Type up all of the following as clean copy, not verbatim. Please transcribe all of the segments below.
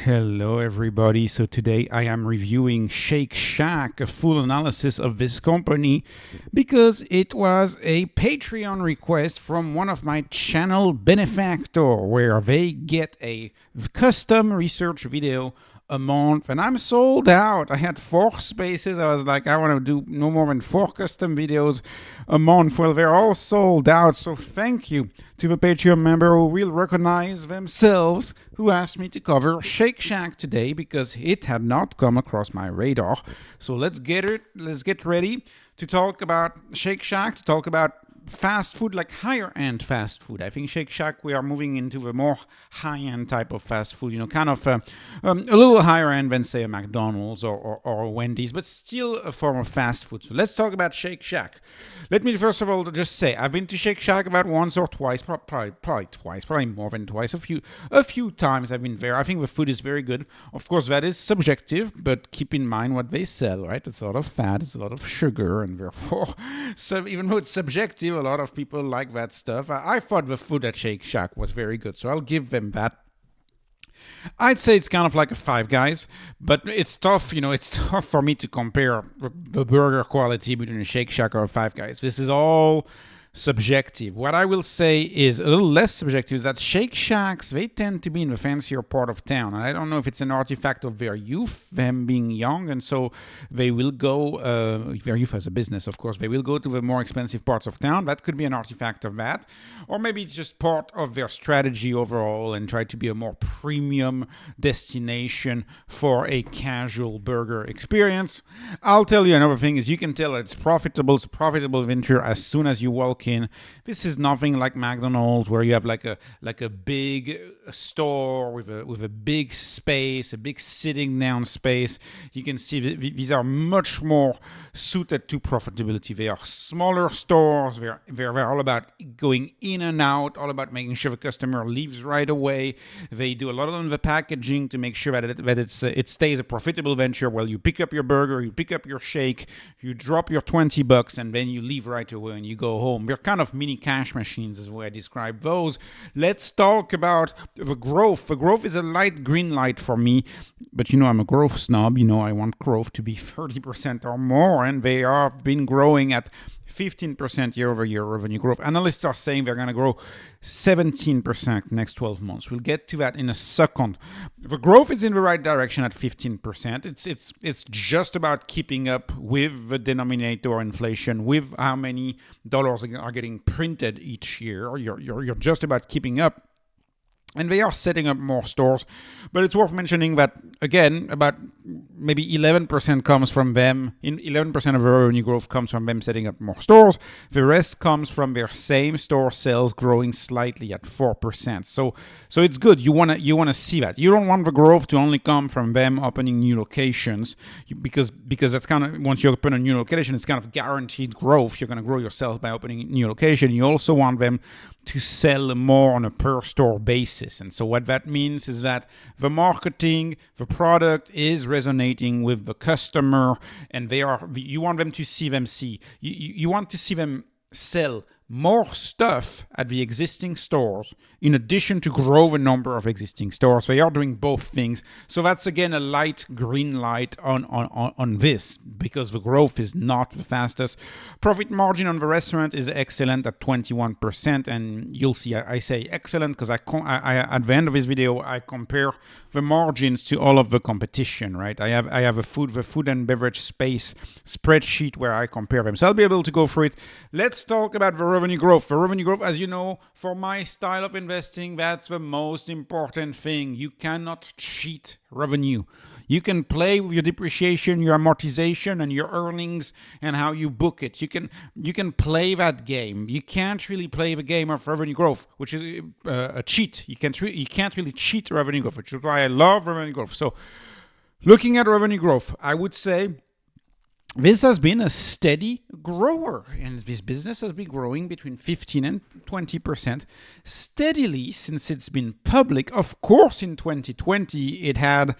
Hello everybody. So today I am reviewing SHAK, a full analysis of this company because it was a Patreon request from one of my channel benefactor where they get a custom research video a month and I'm sold out. I had 4 spaces. I was like, I want to do no more than 4 custom videos a month. Well, they're all sold out. So thank you to the Patreon member who will recognize themselves who asked me to cover SHAK today because it had not come across my radar. So let's get ready to talk about SHAK, to talk about fast food, like higher end fast food. I think SHAK, we are moving into a more high end type of fast food, kind of a little higher end than say a McDonald's or a Wendy's, but still a form of fast food. So let's talk about SHAK. Let me first of all just say I've been to SHAK about once or twice, probably twice, probably more than twice, a few times I've been there. I think the food is very good. Of course, that is subjective, but keep in mind what they sell, right? It's a lot of fat, it's a lot of sugar, and therefore, so even though it's subjective, a lot of people like that stuff. I thought the food at SHAK was very good, so I'll give them that. I'd say it's kind of like a Five Guys, but it's tough, it's tough for me to compare the burger quality between a SHAK or a Five Guys. This is all subjective. What I will say is a little less subjective is that SHAKs, they tend to be in the fancier part of town. And I don't know if it's an artifact of their youth, them being young, and so they will go, their youth as a business, of course, they will go to the more expensive parts of town. That could be an artifact of that. Or maybe it's just part of their strategy overall and try to be a more premium destination for a casual burger experience. I'll tell you another thing is you can tell it's profitable. It's a profitable venture as soon as you walk in. This is nothing like McDonald's where you have like a big store with a big space, a big sitting down space. You can see these are much more suited to profitability. They are smaller stores. They're all about going in and out, all about making sure the customer leaves right away. They do a lot on the packaging to make sure that it stays a profitable venture. Well, you pick up your burger, you pick up your shake, you drop your $20, and then you leave right away and you go home. They're kind of mini cash machines is the way I describe those. Let's talk about the growth. The growth is a light green light for me, but I'm a growth snob. I want growth to be 30% or more, and they have been growing at 15% year-over-year revenue growth. Analysts are saying they're going to grow 17% next 12 months. We'll get to that in a second. The growth is in the right direction at 15%. It's just about keeping up with the denominator inflation, with how many dollars are getting printed each year. You're just about keeping up. And they are setting up more stores. But it's worth mentioning that, again, about maybe 11% comes from them. 11% of the revenue growth comes from them setting up more stores. The rest comes from their same store sales growing slightly at 4%. So it's good. You wanna see that. You don't want the growth to only come from them opening new locations because that's kind of, once you open a new location, it's kind of guaranteed growth. You're going to grow yourself by opening a new location. You also want them to sell more on a per store basis. And so what that means is that the marketing, the product is resonating with the customer, and you want them to see them you want to see them sell more stuff at the existing stores in addition to grow the number of existing stores. So they are doing both things. So that's again a light green light on this because the growth is not the fastest. Profit margin on the restaurant is excellent at 21%, and you'll see I say excellent because I at the end of this video I compare the margins to all of the competition, right? I have the food and beverage space spreadsheet where I compare them. So I'll be able to go through it. Let's talk about the revenue growth. The revenue growth, as you know, for my style of investing, that's the most important thing. You cannot cheat revenue. You can play with your depreciation, your amortization, and your earnings and how you book it. You can play that game. You can't really play the game of revenue growth, which is a cheat. You can't really cheat revenue growth, which is why I love revenue growth. So looking at revenue growth, I would say this has been a steady grower, and this business has been growing between 15 and 20% steadily since it's been public. Of course, in 2020, it had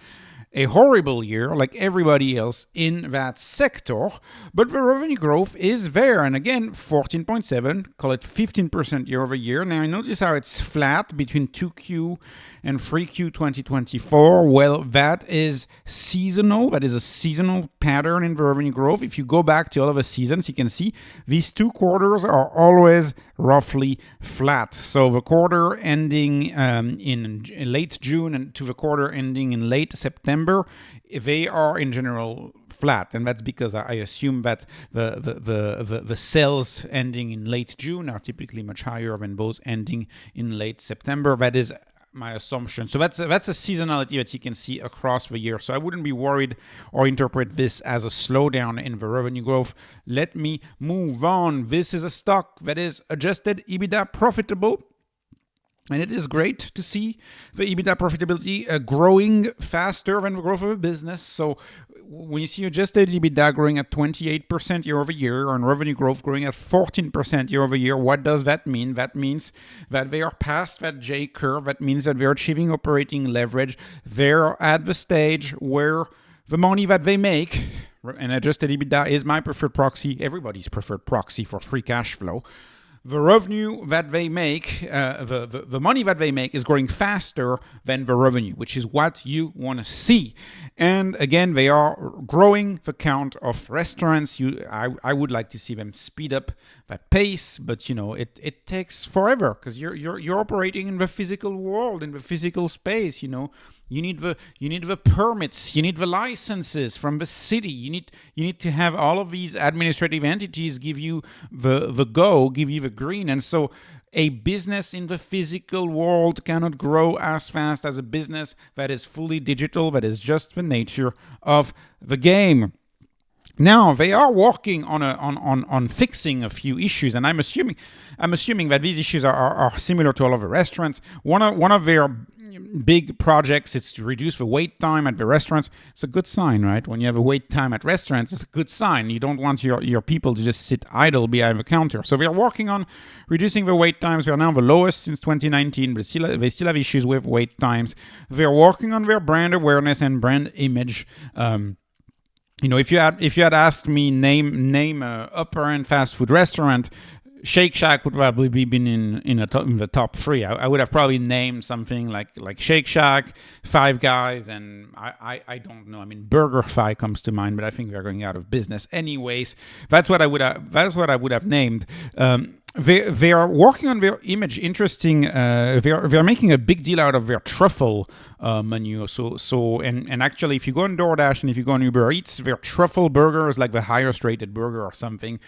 a horrible year like everybody else in that sector, but the revenue growth is there. And again, 14.7, call it 15% year over year. Now, notice how it's flat between 2Q and 3Q 2024. Well, that is seasonal. That is a seasonal pattern in the revenue growth. If you go back to all of the seasons, you can see these 2 quarters are always roughly flat. So the quarter ending in late June and to the quarter ending in late September, they are in general flat, and that's because I assume that the sales ending in late June are typically much higher than those ending in late September. That is my assumption. So that's a seasonality that you can see across the year. So I wouldn't be worried or interpret this as a slowdown in the revenue growth. Let me move on. This is a stock that is adjusted EBITDA profitable. And it is great to see the EBITDA profitability growing faster than the growth of a business. So when you see adjusted EBITDA growing at 28% year over year and revenue growth growing at 14% year over year, what does that mean? That means that they are past that J curve. That means that they're achieving operating leverage. They're at the stage where the money that they make, and adjusted EBITDA is my preferred proxy, everybody's preferred proxy for free cash flow. The revenue that they make, the money that they make is growing faster than the revenue, which is what you want to see. And again, they are growing the count of restaurants. I would like to see them speed up that pace, but it takes forever because you're operating in the physical world, in the physical space. You need the permits, you need the licenses from the city. You need to have all of these administrative entities give you the go, give you the green. And so a business in the physical world cannot grow as fast as a business that is fully digital. That is just the nature of the game. Now they are working on fixing a few issues, and I'm assuming that these issues are similar to all of the restaurants. One of their big projects is to reduce the wait time at the restaurants. It's a good sign, right? When you have a wait time at restaurants, it's a good sign. You don't want your people to just sit idle behind the counter. So they're working on reducing the wait times. They are now the lowest since 2019, but they still have issues with wait times. They're working on their brand awareness and brand image. If you had asked me name a upper end fast food restaurant, Shake Shack would probably be in the top 3. I would have probably named something like Shake Shack, Five Guys, and I don't know. I mean, BurgerFi comes to mind, but I think they're going out of business anyways. That's what I would have named. They are working on their image. Interesting. They're making a big deal out of their truffle menu. So actually, if you go on DoorDash and if you go on Uber Eats, their truffle burger is like the highest rated burger or something.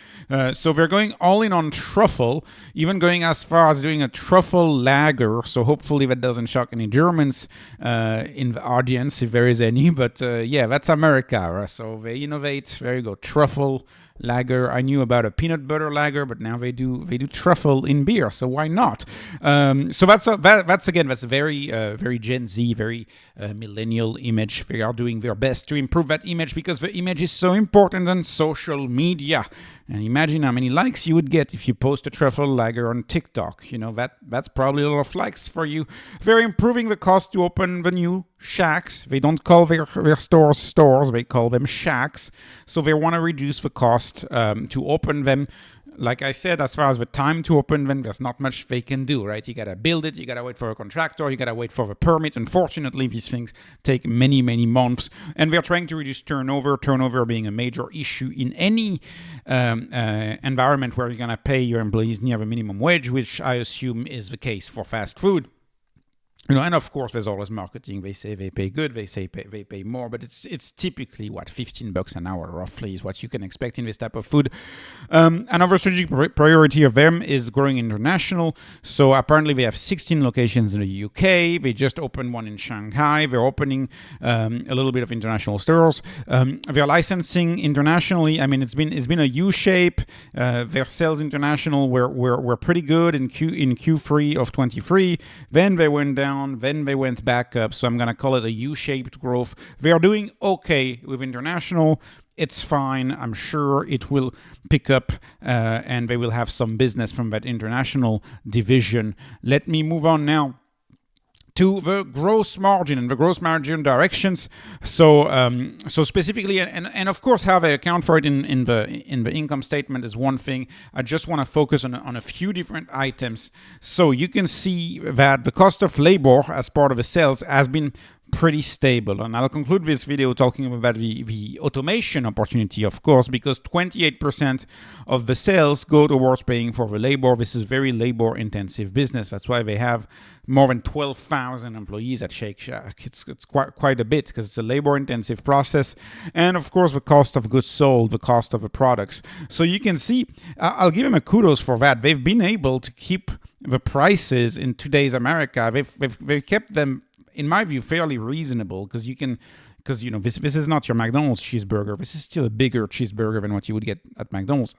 So they're going all in on truffle, even going as far as doing a truffle lager. So hopefully that doesn't shock any Germans in the audience, if there is any. But yeah, that's America. Right? So they innovate. There you go, truffle lager. I knew about a peanut butter lager, but now they do truffle in beer. So why not? So that's a very Gen Z, very millennial image. They are doing their best to improve that image because the image is so important on social media. And imagine how many likes you would get if you post a truffle lager on TikTok. That's probably a lot of likes for you. They're improving the cost to open the new SHAKs. They don't call their stores, they call them SHAKs. So they want to reduce the cost to open them. Like I said, as far as the time to open them, there's not much they can do, right? You got to build it, you got to wait for a contractor, you got to wait for the permit. Unfortunately, these things take many, many months. And we're trying to reduce turnover being a major issue in any environment where you're going to pay your employees near the minimum wage, which I assume is the case for fast food. And of course, there's always marketing. They say they pay good, they say they pay more, but it's typically $15 an hour roughly is what you can expect in this type of food. Another strategic priority of them is growing international. So apparently they have 16 locations in the UK. They just opened one in Shanghai. They're opening a little bit of international stores. They're licensing internationally. I mean, it's been a U-shape. Their sales international were pretty good in Q3 of 23. Then they went down. Then they went back up. So I'm going to call it a U-shaped growth. They are doing okay with international. It's fine. I'm sure it will pick up and they will have some business from that international division. Let me move on now to the gross margin and the gross margin directions. So specifically, and of course, how they account for it in the income statement is one thing. I just want to focus on a few different items. So you can see that the cost of labor as part of the sales has been pretty stable. And I'll conclude this video talking about the automation opportunity, of course, because 28% of the sales go towards paying for the labor. This is very labor intensive business. That's why they have more than 12,000 employees at Shake Shack. It's quite a bit because it's a labor intensive process. And of course, the cost of goods sold, the cost of the products. So you can see, I'll give them a kudos for that. They've been able to keep the prices in today's America. They've kept them, in my view, fairly reasonable, because this is not your McDonald's cheeseburger. This is still a bigger cheeseburger than what you would get at McDonald's.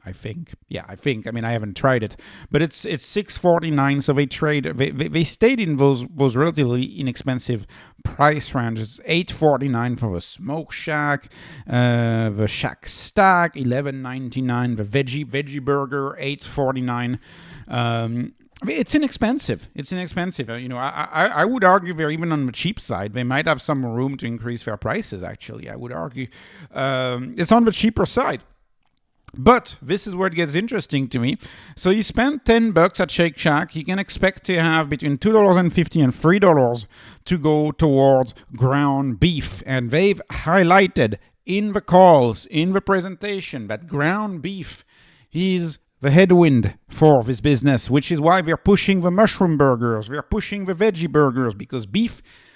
I think. I mean, I haven't tried it, but it's $6.49. So they stayed in those relatively inexpensive price ranges. $8.49 for the Smoke Shack, the Shack Stack, $11.99. The veggie burger, $8.49. It's inexpensive. I would argue they're even on the cheap side. They might have some room to increase their prices, actually. I would argue it's on the cheaper side. But this is where it gets interesting to me. So you spend $10 at Shake Shack, you can expect to have between $2.50 and $3 to go towards ground beef. And they've highlighted in the calls, in the presentation, that ground beef is the headwind for this business, which is why they're pushing the mushroom burgers, they're pushing the veggie burgers, because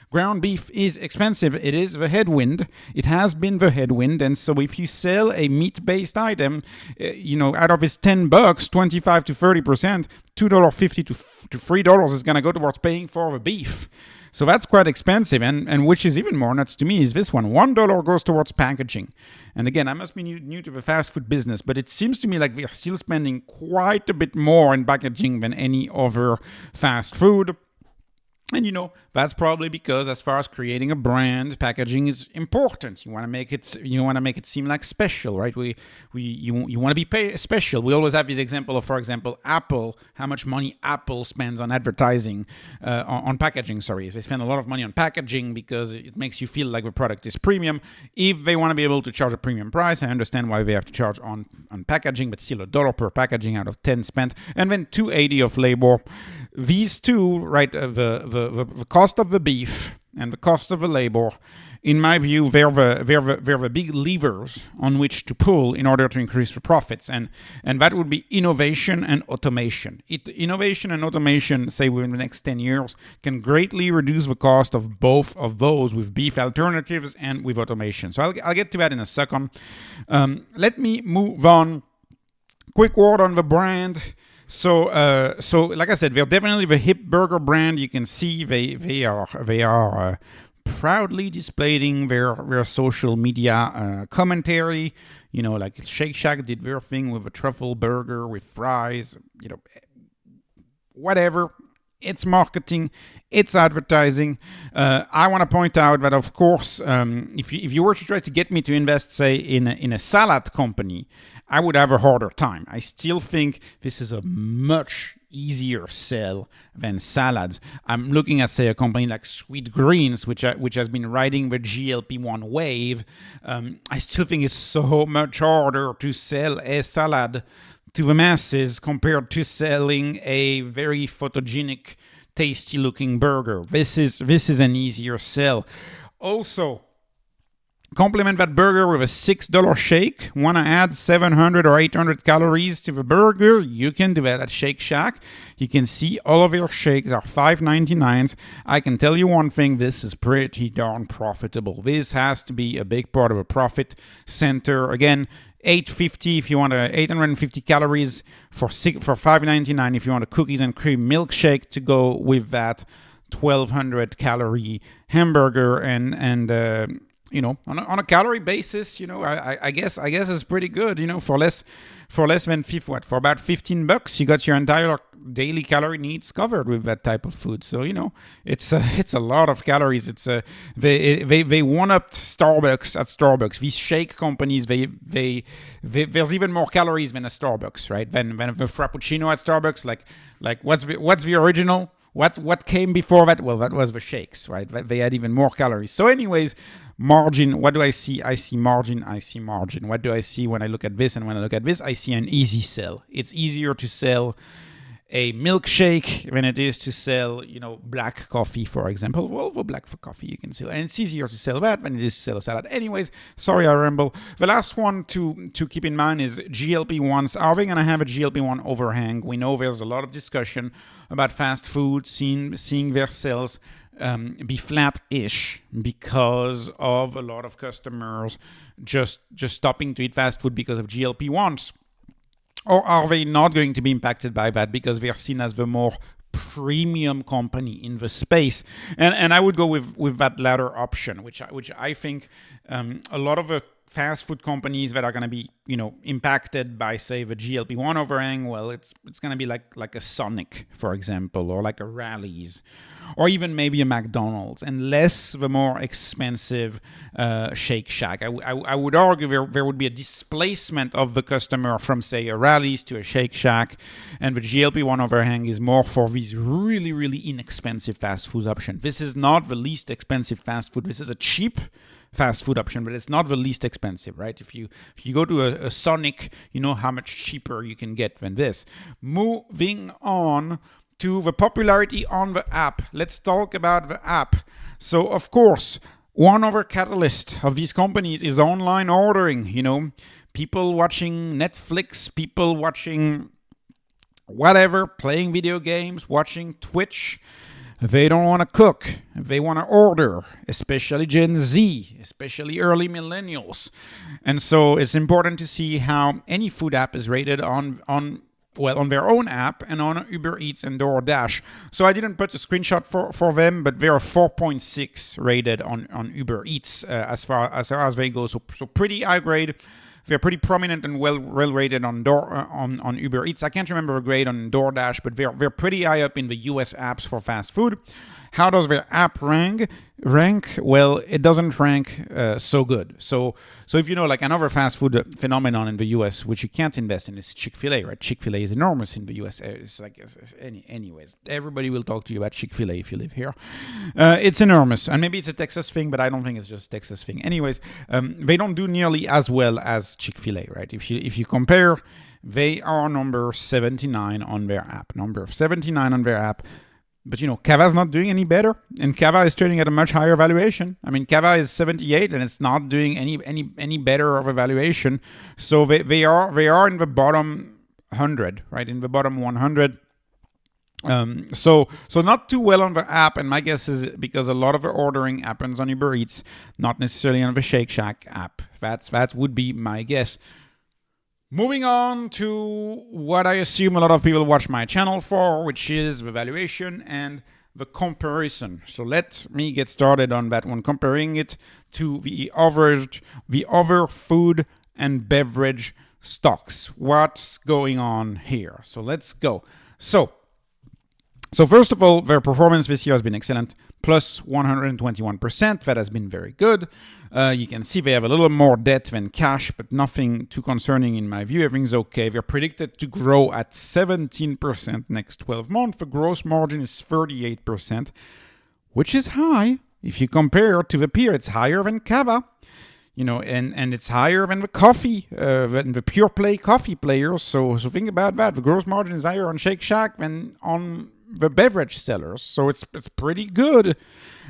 ground beef is expensive. It is the headwind. It has been the headwind. And so if you sell a meat-based item, out of this $10, 25 to 30%, $2.50 to $3 is going to go towards paying for the beef. So that's quite expensive. And which is even more nuts to me is this one. $1 goes towards packaging. And again, I must be new to the fast food business, but it seems to me like they're still spending quite a bit more in packaging than any other fast food. And that's probably because, as far as creating a brand, packaging is important. You want to make it seem like special, right? You want to be special. We always have this example of, for example, Apple. How much money Apple spends on advertising, on packaging. Sorry, they spend a lot of money on packaging because it makes you feel like the product is premium. If they want to be able to charge a premium price, I understand why they have to charge on packaging, but still $1 per packaging out of 10 spent, and then $2.80 of labor. These two, right, the cost of the beef and the cost of the labor, in my view, they're the big levers on which to pull in order to increase the profits, and that would be innovation and automation. Innovation and automation, say within the next 10 years, can greatly reduce the cost of both of those with beef alternatives and with automation. So I'll get to that in a second. Let me move on. Quick word on the brand. So like I said, they're definitely the hip burger brand. You can see they are proudly displaying their social media commentary. Like Shake Shack did their thing with a truffle burger with fries. Whatever. It's marketing. It's advertising. I want to point out that, of course, if you were to try to get me to invest, say, in a salad company, I would have a harder time. I still think this is a much easier sell than salads. I'm looking at, say, a company like Sweet Greens, which has been riding the GLP-1 wave. I still think it's so much harder to sell a salad to the masses compared to selling a very photogenic, tasty-looking burger. This is an easier sell. Also, complement that burger with a $6 shake. Want to add 700 or 800 calories to the burger? You can do that at Shake Shack. You can see all of your shakes are $5.99. I can tell you one thing, this is pretty darn profitable. This has to be a big part of a profit center. Again, $8.50 if you want 850 calories for $5.99 if you want a cookies and cream milkshake to go with that 1,200 calorie hamburger, and on a calorie basis, I guess it's pretty good. For less than for about $15, you got your entire daily calorie needs covered with that type of food. So it's a lot of calories. They one-upped Starbucks at Starbucks. These shake companies, there's even more calories than a Starbucks, right? Than the Frappuccino at Starbucks. Like what's the original? What came before that? Well, that was the shakes, right? They had even more calories. So anyways, margin, what do I see? I see margin, I see margin. What do I see when I look at this and when I look at this? I see an easy sell. It's easier to sell a milkshake than it is to sell, black coffee, for example. Well, for black coffee you can sell, and it's easier to sell that than it is to sell a salad. Anyways, sorry I ramble. The last one to keep in mind is GLP-1s. Are they going to have a GLP-1 overhang? We know there's a lot of discussion about fast food, seeing their sales be flat-ish because of a lot of customers just stopping to eat fast food because of GLP-1s. Or are they not going to be impacted by that because they are seen as the more premium company in the space? And I would go with that latter option, which I think a lot of the fast food companies that are going to be impacted by, say, the GLP-1 overhang, well, it's going to be like a Sonic, for example, or like a Rally's, or even maybe a McDonald's, and less the more expensive Shake Shack. I would argue there would be a displacement of the customer from, say, a Rally's to a Shake Shack, and the GLP-1 overhang is more for these really, really inexpensive fast food option. This is not the least expensive fast food. This is a cheap fast food option, but it's not the least expensive, right? If you go to a Sonic, you know how much cheaper you can get than this. Moving on to the popularity on the app. Let's talk about the app. So, of course, one other catalyst of these companies is online ordering. People watching Netflix, people watching whatever, playing video games, watching Twitch. They don't want to cook. They want to order, especially Gen Z, especially early millennials. And so it's important to see how any food app is rated on their own app and on Uber Eats and DoorDash. So I didn't put a screenshot for them, but they are 4.6 rated on Uber Eats as far as they go. So pretty high grade. They're pretty prominent and well rated on Uber Eats. I can't remember a grade on DoorDash, but they're pretty high up in the US apps for fast food. How does their app rank? Well, it doesn't rank so good. So if like another fast food phenomenon in the US, which you can't invest in, is Chick-fil-A, right? Chick-fil-A is enormous in the US. It's like, anyways, everybody will talk to you about Chick-fil-A if you live here. It's enormous, and maybe it's a Texas thing, but I don't think it's just a Texas thing. Anyways, they don't do nearly as well as Chick-fil-A, right? If you compare, they are number 79 on their app. Number 79 on their app. But Cava's not doing any better, and Cava is trading at a much higher valuation. I mean, Cava is 78, and it's not doing any better of a valuation. So they are in the bottom 100, right? In the bottom 100. So not too well on the app, and my guess is because a lot of the ordering happens on Uber Eats, not necessarily on the Shake Shack app. That would be my guess. Moving on to what I assume a lot of people watch my channel for, which is the valuation and the comparison. So let me get started on that one, comparing it to the other food and beverage stocks. What's going on here? So let's go. So first of all, their performance this year has been excellent, plus 121%. That has been very good. You can see they have a little more debt than cash, but nothing too concerning in my view. Everything's okay. They're predicted to grow at 17% next 12 months. The gross margin is 38%, which is high. If you compare to the peer, it's higher than Cava. And it's higher than the pure play coffee players. So think about that. The gross margin is higher on Shake Shack than on the beverage sellers. So it's pretty good.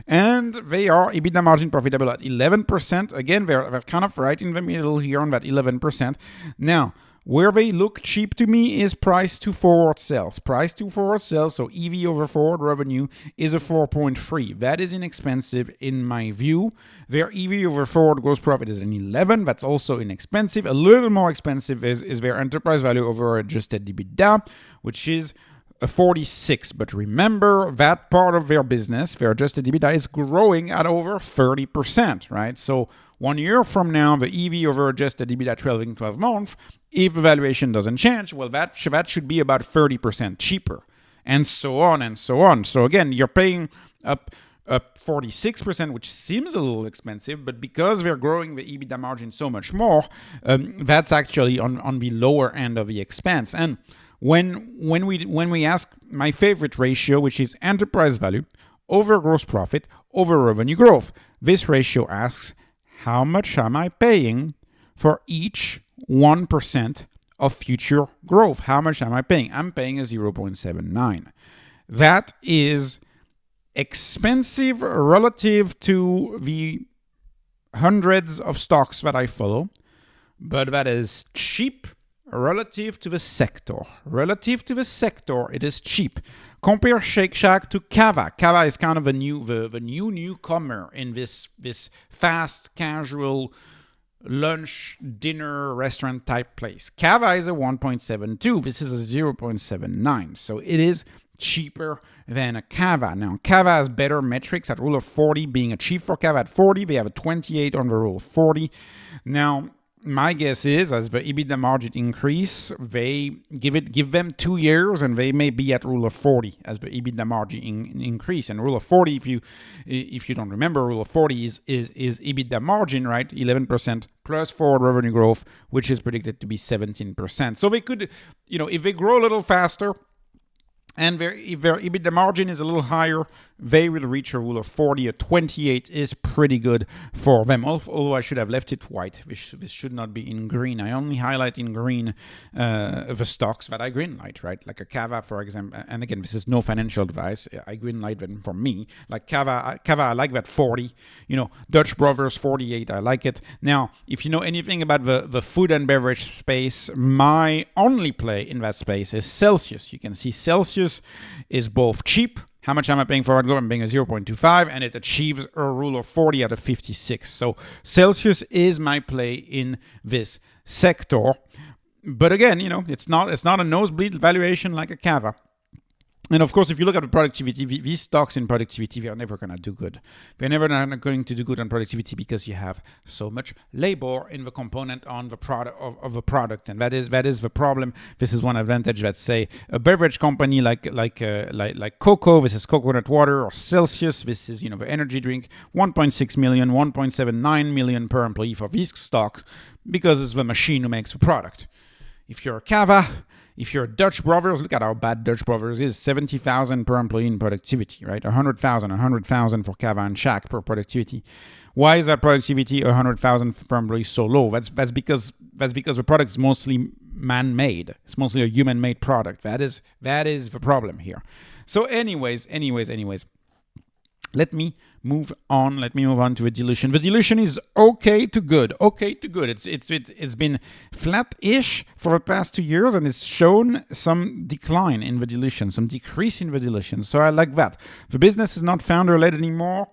And they are EBITDA margin profitable at 11%. Again, they're kind of right in the middle here on that 11%. Now, where they look cheap to me is price to forward sales. Price to forward sales, so EV over forward revenue, is a 4.3. That is inexpensive in my view. Their EV over forward gross profit is an 11. That's also inexpensive. A little more expensive is their enterprise value over adjusted EBITDA, which is a 46. But remember, that part of their business, their adjusted EBITDA, is growing at over 30%, right? So 1 year from now, the EV over adjusted EBITDA trailing 12 months, if the valuation doesn't change, well, that should be about 30% cheaper, and so on and so on. So again, you're paying up 46%, which seems a little expensive, but because they're growing the EBITDA margin so much more, that's actually on the lower end of the expense. And when we ask my favorite ratio, which is enterprise value over gross profit over revenue growth, this ratio asks how much am I paying for each 1% of future growth? How much am I paying? I'm paying a 0.79. That is expensive relative to the hundreds of stocks that I follow, but that is cheap relative to the sector. Relative to the sector, it is cheap. Compare SHAK to Cava. Cava is kind of the newcomer in this fast casual lunch, dinner, restaurant type place. Cava is a 1.72. This is a 0.79. So it is cheaper than a Cava. Now, Cava has better metrics at rule of 40, being achieved for Cava at 40. They have a 28 on the rule of 40. Now, my guess is as the EBITDA margin increase, they give them 2 years and they may be at rule of 40 as the EBITDA margin increase. And rule of 40, if you don't remember, rule of 40 is EBITDA margin, right? 11% plus forward revenue growth, which is predicted to be 17%. So they could, if they grow a little faster, and if their EBITDA margin is a little higher, they will reach a rule of 40. A 28 is pretty good for them. Although I should have left it white. This should not be in green. I only highlight in green the stocks that I greenlight, right? Like a Cava, for example. And again, this is no financial advice. I greenlight them for me. Like Cava, I like that 40. Dutch Brothers 48. I like it. Now, if you know anything about the food and beverage space, my only play in that space is Celsius. You can see Celsius is both cheap. How much am I paying for it? I'm paying a 0.25, and it achieves a rule of 40 out of 56. So Celsius is my play in this sector. But again, it's not a nosebleed valuation like a Cava. And of course, if you look at the productivity, these stocks in productivity, they are never going to do good. They're never going to do good on productivity because you have so much labor in the component on the product of the product, and that is the problem. This is one advantage that say a beverage company like Coco, this is coconut water, or Celsius, this is the energy drink, 1.6 million, 1.79 million per employee for these stocks because it's the machine who makes the product. If you're a Cava, if you're Dutch Brothers, look at how bad Dutch Brothers is. 70,000 per employee in productivity, right? 100,000 for Cava and SHAK per productivity. Why is that productivity 100,000 per employee so low? That's because the product is mostly man-made. It's mostly a human-made product. That is the problem here. So anyways. Let me move on to the dilution. The dilution is okay to good. It's been flat-ish for the past 2 years, and it's shown some decline in the dilution, some decrease in the dilution. So I like that. The business is not founder-led anymore.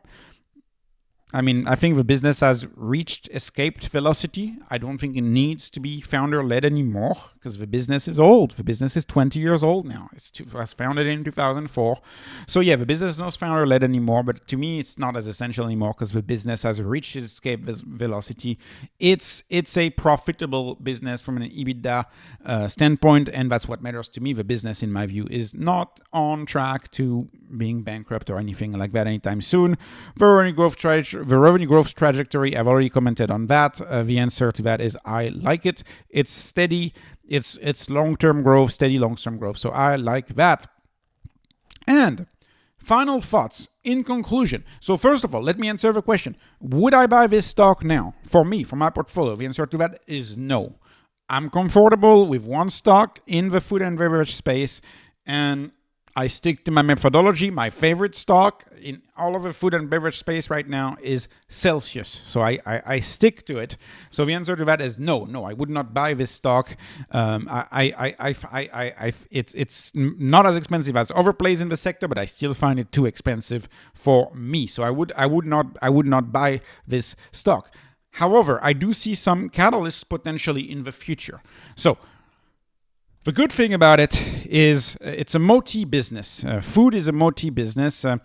I think the business has reached escaped velocity. I don't think it needs to be founder-led anymore because the business is old. The business is 20 years old now. It was founded in 2004. So yeah, the business is not founder-led anymore, but to me, it's not as essential anymore because the business has reached escape velocity. It's a profitable business from an EBITDA standpoint, and that's what matters to me. The business, in my view, is not on track to being bankrupt or anything like that anytime soon. The revenue growth trajectory, I've already commented on that. The answer to that is I like it. It's steady. It's long-term growth, steady long-term growth. So I like that. And final thoughts in conclusion. So first of all, let me answer the question. Would I buy this stock now? For me, for my portfolio, the answer to that is no. I'm comfortable with one stock in the food and beverage space, and I stick to my methodology. My favorite stock in all of the food and beverage space right now is Celsius. So I stick to it. So the answer to that is no. I would not buy this stock. It's not as expensive as other plays in the sector, but I still find it too expensive for me. So I would not buy this stock. However, I do see some catalysts potentially in the future. So the good thing about it is it's a MOTI business. Food is a MOTI business. I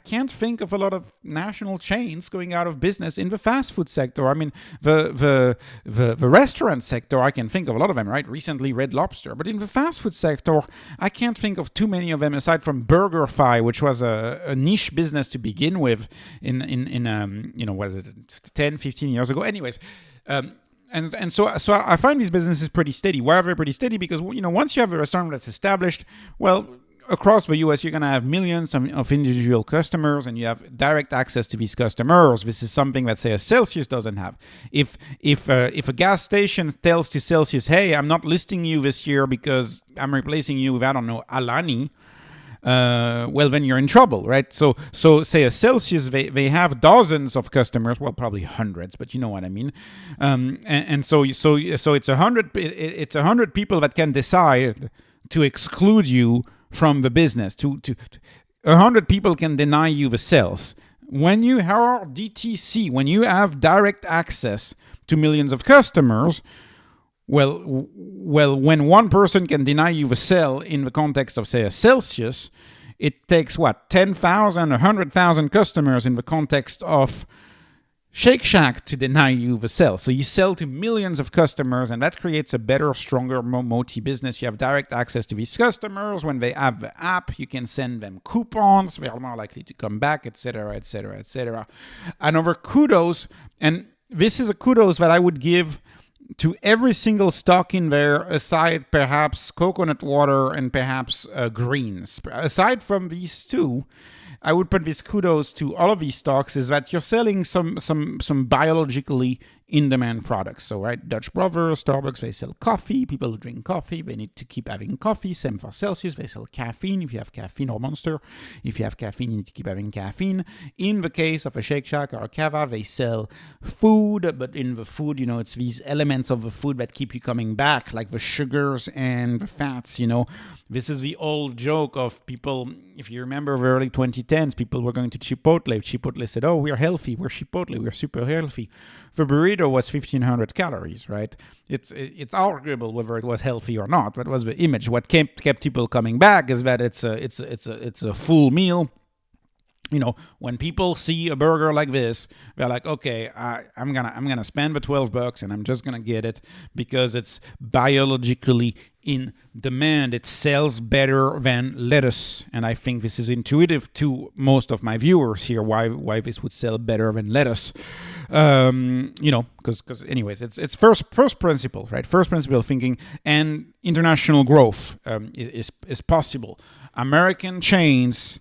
can't think of a lot of national chains going out of business in the fast food sector. The restaurant sector, I can think of a lot of them, right? Recently, Red Lobster. But in the fast food sector, I can't think of too many of them aside from BurgerFi, which was a niche business to begin with in 10, 15 years ago. Anyways, so I find these businesses pretty steady. Why are they pretty steady? Because once you have a restaurant that's established, well, across the US, you're going to have millions of individual customers, and you have direct access to these customers. This is something that, say, a Celsius doesn't have. If a gas station tells to Celsius, hey, I'm not listing you this year because I'm replacing you with, I don't know, Alani, well, then you're in trouble, right? So say a Celsius, they have dozens of customers, well, probably hundreds, but you know what I mean. So it's 100 people that can decide to exclude you from the business. To 100 people can deny you the sales. When you are DTC, when you have direct access to millions of customers, well, when one person can deny you the sale in the context of, say, a Celsius, it takes 10,000, 100,000 customers in the context of Shake Shack to deny you the sale. So you sell to millions of customers, and that creates a better, stronger, more motive business. You have direct access to these customers. When they have the app, you can send them coupons. They're more likely to come back, etc., etc., etc. Another kudos, and this is a kudos that I would give to every single stock in there, aside perhaps coconut water and perhaps greens. Aside from these two, I would put this kudos to all of these stocks, is that you're selling some biologically in-demand products. So, right, Dutch Brothers, Starbucks, they sell coffee. People who drink coffee, they need to keep having coffee. Same for Celsius, they sell caffeine. If you have caffeine, or Monster, if you have caffeine, you need to keep having caffeine. In the case of a Shake Shack or a Cava, they sell food, but in the food, it's these elements of the food that keep you coming back, like the sugars and the fats, This is the old joke of people, if you remember the early 2010s, people were going to Chipotle. Chipotle said, oh, we're healthy, we're Chipotle, we're super healthy. The burrito was 1,500 calories, right? It's arguable whether it was healthy or not, but it was the image. What kept people coming back is that it's a full meal. When people see a burger like this, they're like, okay, I'm gonna spend the $12 and I'm just gonna get it because it's biologically in demand. It sells better than lettuce, and I think this is intuitive to most of my viewers here. Why this would sell better than lettuce? Because anyways, it's first principle, right? First principle thinking, and international growth is possible. American chains,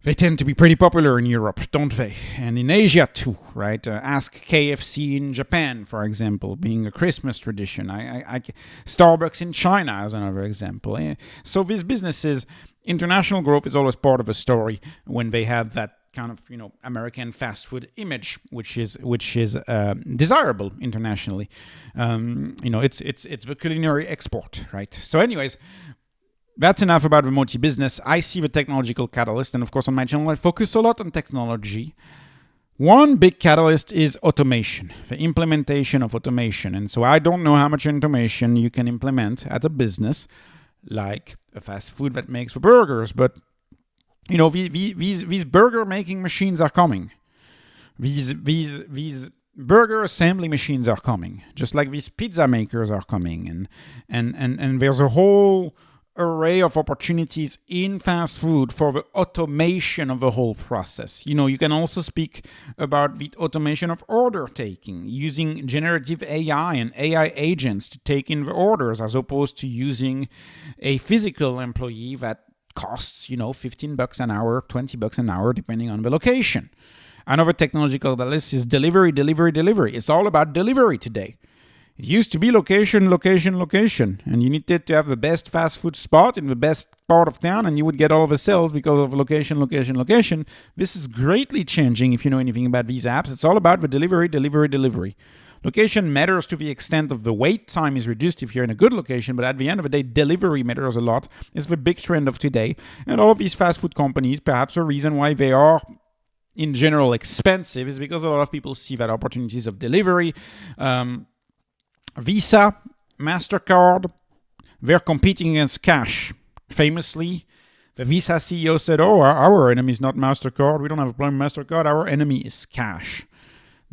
they tend to be pretty popular in Europe, don't they? And in Asia too, right? Ask KFC in Japan, for example, being a Christmas tradition. Starbucks in China as another example. So these businesses, international growth is always part of the story when they have that kind of American fast food image, which is desirable internationally. It's the culinary export, right? So, anyways. That's enough about the Moti business. I see the technological catalyst, and of course on my channel I focus a lot on technology. One big catalyst is automation, the implementation of automation. And so I don't know how much automation you can implement at a business like a fast food that makes the burgers, but these burger making machines are coming. These burger assembly machines are coming, just like these pizza makers are coming, and there's a whole array of opportunities in fast food for the automation of the whole process. You can also speak about the automation of order taking, using generative AI and AI agents to take in the orders, as opposed to using a physical employee that costs, $15 an hour, $20 an hour, depending on the location. Another technological list is delivery. It's all about delivery today. It used to be location, and you needed to have the best fast food spot in the best part of town, and you would get all the sales because of location. This is greatly changing if you know anything about these apps. It's all about the delivery. Location matters to the extent of the wait time is reduced if you're in a good location, but at the end of the day, delivery matters a lot. It's the big trend of today. And all of these fast food companies, perhaps the reason why they are in general expensive is because a lot of people see that opportunities of delivery. Visa, MasterCard, they're competing against cash. Famously, the Visa CEO said, our enemy is not MasterCard. We don't have a problem with MasterCard. Our enemy is cash.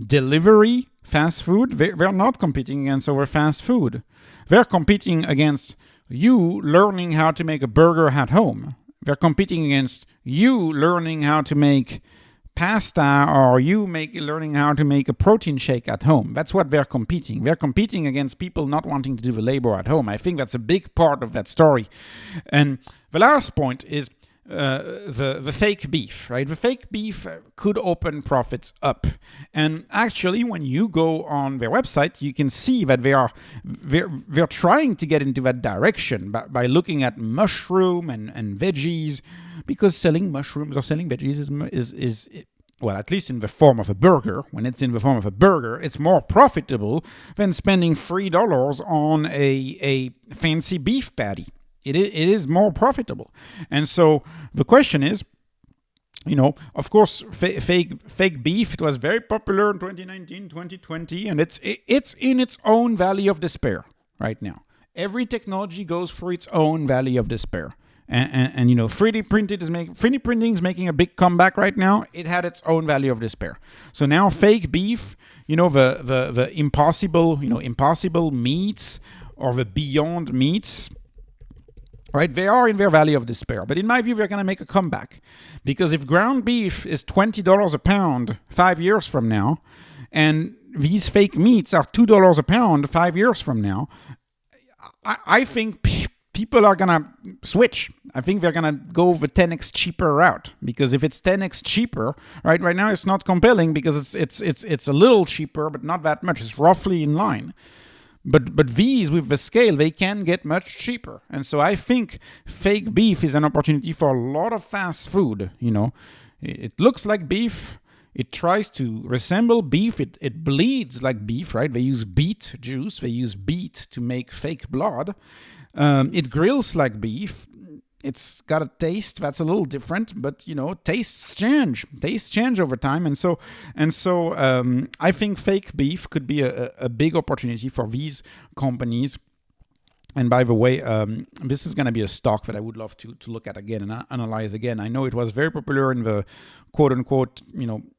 Delivery, fast food, they're not competing against our fast food. They're competing against you learning how to make a burger at home. They're competing against you learning how to make pasta or you learning how to make a protein shake at home. That's what they're competing. They're competing against people not wanting to do the labor at home. I think that's a big part of that story. And the last point is the fake beef, right? The fake beef could open profits up. And actually, when you go on their website, you can see that they're trying to get into that direction by looking at mushroom and veggies, because selling mushrooms or selling veggies is well, at least in the form of a burger. When it's in the form of a burger, it's more profitable than spending $3 on a fancy beef patty. It is more profitable. And so the question is, of course, fake beef, it was very popular in 2019, 2020, and it's in its own valley of despair right now. Every technology goes for its own valley of despair. And 3D printing is making a big comeback right now. It had its own valley of despair. So now fake beef, the impossible meats or the beyond meats, right? They are in their valley of despair. But in my view, they're going to make a comeback. Because if ground beef is $20 a pound 5 years from now, and these fake meats are $2 a pound 5 years from now, I think people are going to switch. I think they're going to go the 10x cheaper route. Because if it's 10x cheaper, right now it's not compelling because it's a little cheaper, but not that much. It's roughly in line. But these, with the scale, they can get much cheaper. And so I think fake beef is an opportunity for a lot of fast food. It looks like beef. It tries to resemble beef. It bleeds like beef, right? They use beet juice. They use beet to make fake blood. It grills like beef. It's got a taste that's a little different, but tastes change over time, and so I think fake beef could be a big opportunity for these companies. And by the way, this is going to be a stock that I would love to look at again and analyze again. I know it was very popular in the quote-unquote,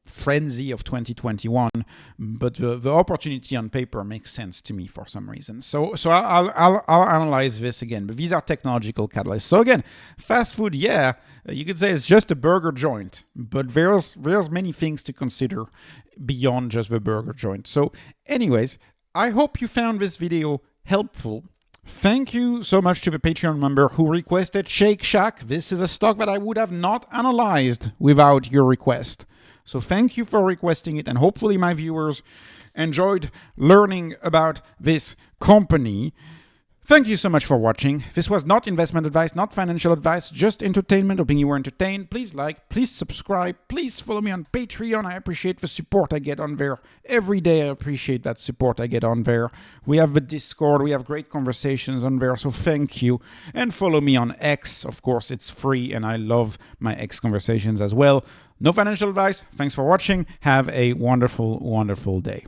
frenzy of 2021, but the opportunity on paper makes sense to me for some reason. So I'll analyze this again. But these are technological catalysts. So again, fast food, yeah, you could say it's just a burger joint, but there's many things to consider beyond just the burger joint. So anyways, I hope you found this video helpful. Thank you so much to the Patreon member who requested SHAK. This is a stock that I would have not analyzed without your request. So thank you for requesting it, and hopefully my viewers enjoyed learning about this company. Thank you so much for watching. This was not investment advice, not financial advice, just entertainment, hoping you were entertained. Please like, please subscribe, please follow me on Patreon. I appreciate the support I get on there. Every day I appreciate that support I get on there. We have the Discord, we have great conversations on there, so thank you. And follow me on X, of course, it's free, and I love my X conversations as well. No financial advice. Thanks for watching. Have a wonderful, wonderful day.